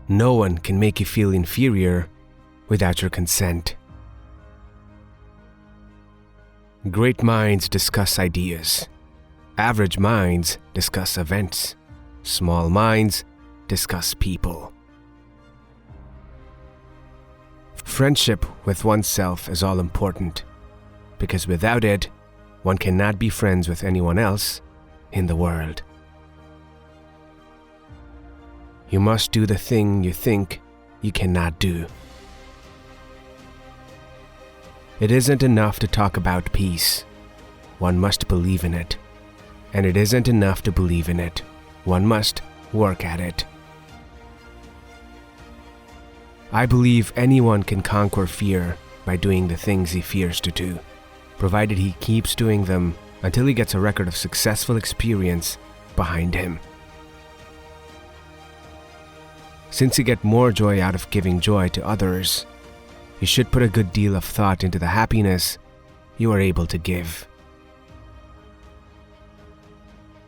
No one can make you feel inferior without your consent. Great minds discuss ideas. Average minds discuss events. Small minds discuss people. Friendship with oneself is all important, because without it, one cannot be friends with anyone else in the world. You must do the thing you think you cannot do. It isn't enough to talk about peace. One must believe in it. And it isn't enough to believe in it. One must work at it. I believe anyone can conquer fear by doing the things he fears to do, provided he keeps doing them until he gets a record of successful experience behind him. Since you get more joy out of giving joy to others, you should put a good deal of thought into the happiness you are able to give.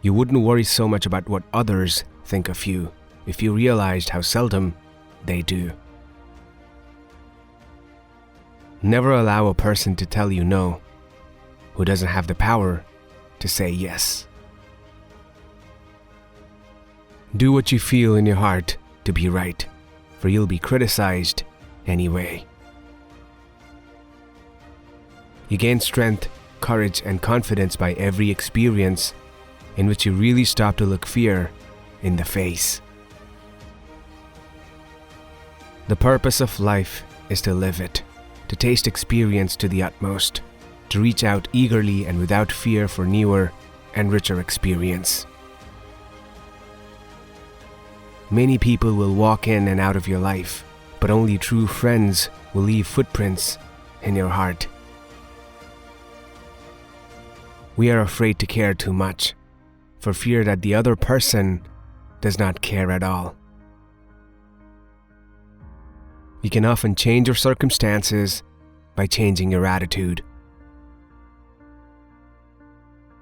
You wouldn't worry so much about what others think of you if you realized how seldom they do. Never allow a person to tell you no who doesn't have the power to say yes. Do what you feel in your heart to be right, for you'll be criticized anyway. You gain strength, courage, and confidence by every experience in which you really stop to look fear in the face. The purpose of life is to live it, to taste experience to the utmost, to reach out eagerly and without fear for newer and richer experience. Many people will walk in and out of your life, but only true friends will leave footprints in your heart. We are afraid to care too much, for fear that the other person does not care at all. You can often change your circumstances by changing your attitude.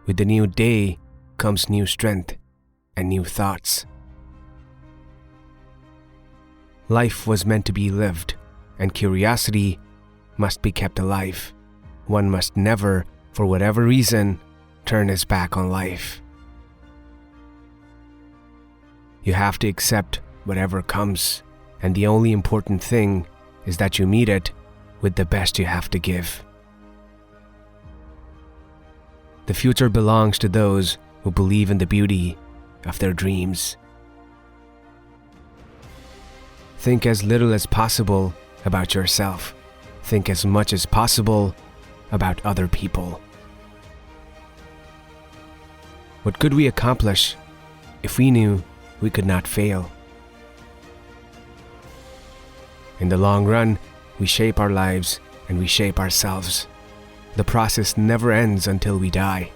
With the new day comes new strength and new thoughts. Life was meant to be lived, and curiosity must be kept alive. One must never, for whatever reason, turn his back on life. You have to accept whatever comes, and the only important thing is that you meet it with the best you have to give. The future belongs to those who believe in the beauty of their dreams. Think as little as possible about yourself. Think as much as possible about other people. What could we accomplish if we knew we could not fail? In the long run, we shape our lives and we shape ourselves. The process never ends until we die,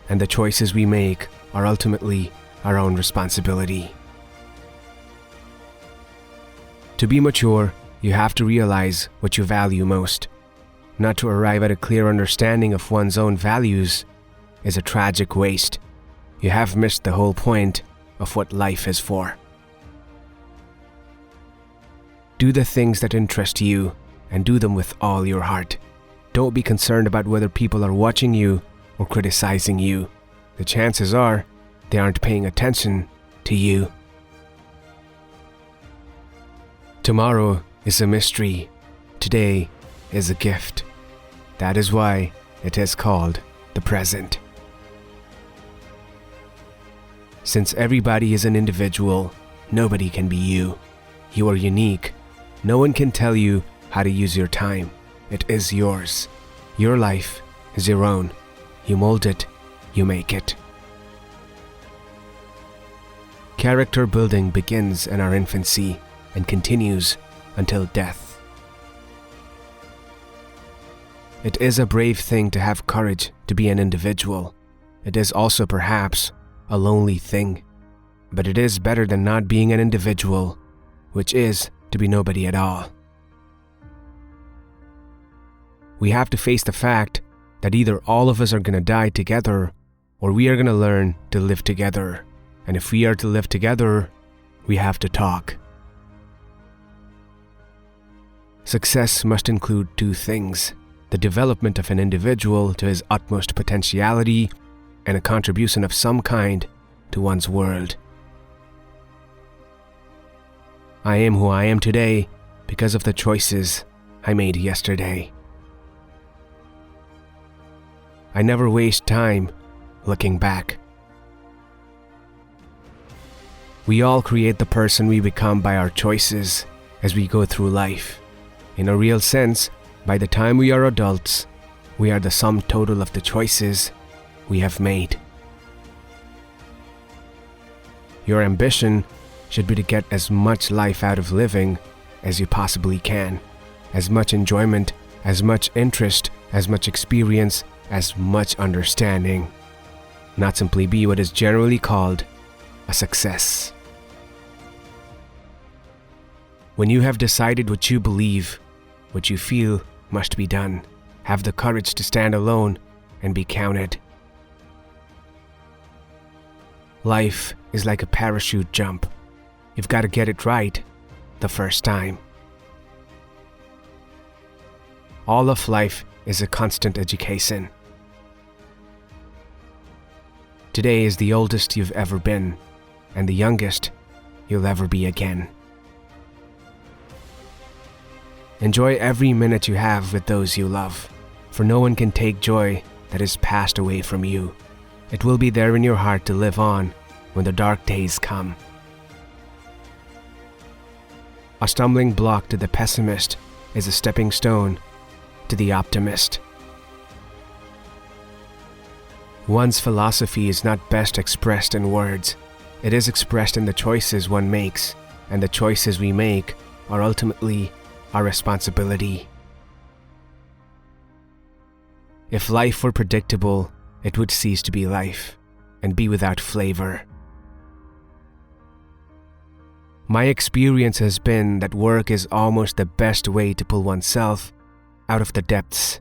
and the choices we make are ultimately our own responsibility. To be mature, you have to realize what you value most. Not to arrive at a clear understanding of one's own values is a tragic waste. You have missed the whole point of what life is for. Do the things that interest you and do them with all your heart. Don't be concerned about whether people are watching you or criticizing you. The chances are they aren't paying attention to you. Tomorrow is a mystery. Today is a gift. That is why it is called the present. Since everybody is an individual, nobody can be you. You are unique. No one can tell you how to use your time. It is yours. Your life is your own. You mold it, you make it. Character building begins in our infancy and continues until death. It is a brave thing to have courage to be an individual. It is also perhaps a lonely thing, but it is better than not being an individual, which is to be nobody at all. We have to face the fact that either all of us are going to die together or we are going to learn to live together. And if we are to live together, we have to talk. Success must include two things: the development of an individual to his utmost potentiality and a contribution of some kind to one's world. I am who I am today because of the choices I made yesterday. I never waste time looking back. We all create the person we become by our choices as we go through life. In a real sense, by the time we are adults, we are the sum total of the choices we have made. Your ambition should be to get as much life out of living as you possibly can, as much enjoyment, as much interest, as much experience, as much understanding. Not simply be what is generally called a success. When you have decided what you believe, what you feel must be done, have the courage to stand alone and be counted. Life is like a parachute jump. You've got to get it right the first time. All of life is a constant education. Today is the oldest you've ever been, and the youngest you'll ever be again. Enjoy every minute you have with those you love, for no one can take joy that is passed away from you. It will be there in your heart to live on when the dark days come. A stumbling block to the pessimist is a stepping stone to the optimist. One's philosophy is not best expressed in words. It is expressed in the choices one makes, and the choices we make are ultimately our responsibility. If life were predictable, it would cease to be life and be without flavor. My experience has been that work is almost the best way to pull oneself out of the depths.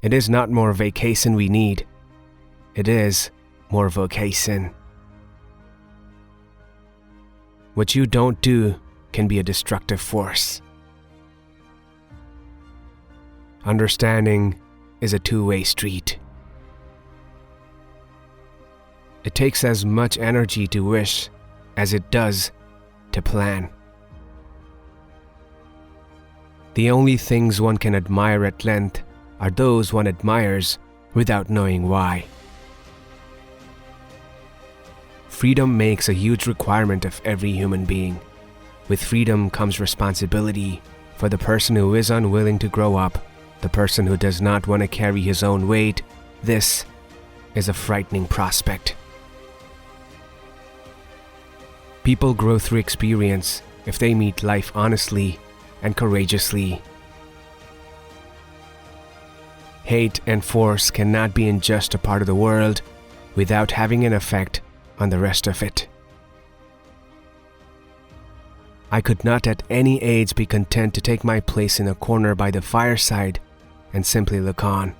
It is not more vacation we need. It is more vocation. What you don't do can be a destructive force. Understanding is a two-way street. It takes as much energy to wish as it does to plan. The only things one can admire at length are those one admires without knowing why. Freedom makes a huge requirement of every human being. With freedom comes responsibility for the person who is unwilling to grow up, the person who does not want to carry his own weight. This is a frightening prospect. People grow through experience if they meet life honestly and courageously. Hate and force cannot be in just a part of the world without having an effect on the rest of it. I could not at any age be content to take my place in a corner by the fireside and simply look on.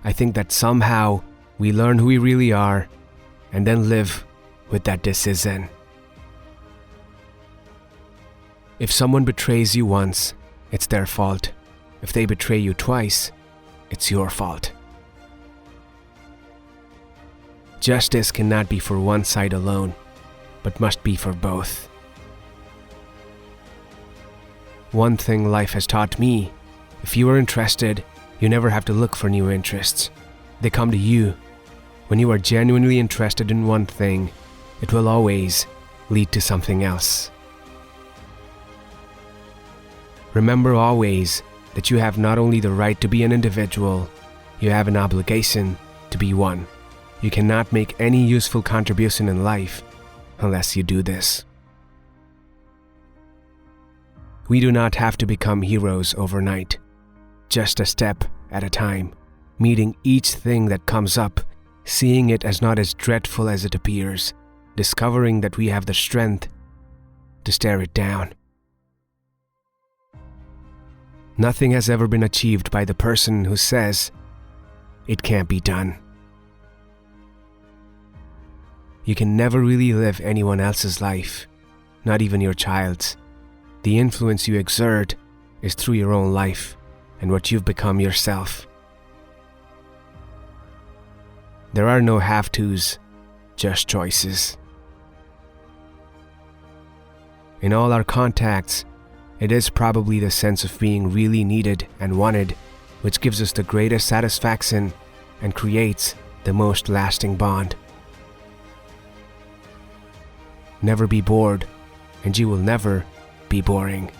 I think that somehow we learn who we really are and then live with that decision. If someone betrays you once, it's their fault. If they betray you twice, it's your fault. Justice cannot be for one side alone, but must be for both. One thing life has taught me: if you are interested, you never have to look for new interests. They come to you. When you are genuinely interested in one thing, it will always lead to something else. Remember always that you have not only the right to be an individual, you have an obligation to be one. You cannot make any useful contribution in life unless you do this. We do not have to become heroes overnight, just a step at a time, meeting each thing that comes up, seeing it as not as dreadful as it appears, discovering that we have the strength to stare it down. Nothing has ever been achieved by the person who says it can't be done. You can never really live anyone else's life not even your child's. The influence you exert is through your own life and what you've become yourself. There are no have-tos, just choices. In all our contacts, it is probably the sense of being really needed and wanted which gives us the greatest satisfaction and creates the most lasting bond. Never be bored, and you will never be boring.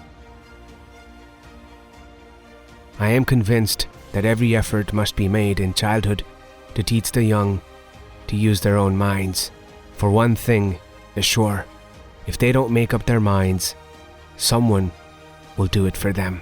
I am convinced that every effort must be made in childhood to teach the young to use their own minds. For one thing is sure, if they don't make up their minds, someone will do it for them.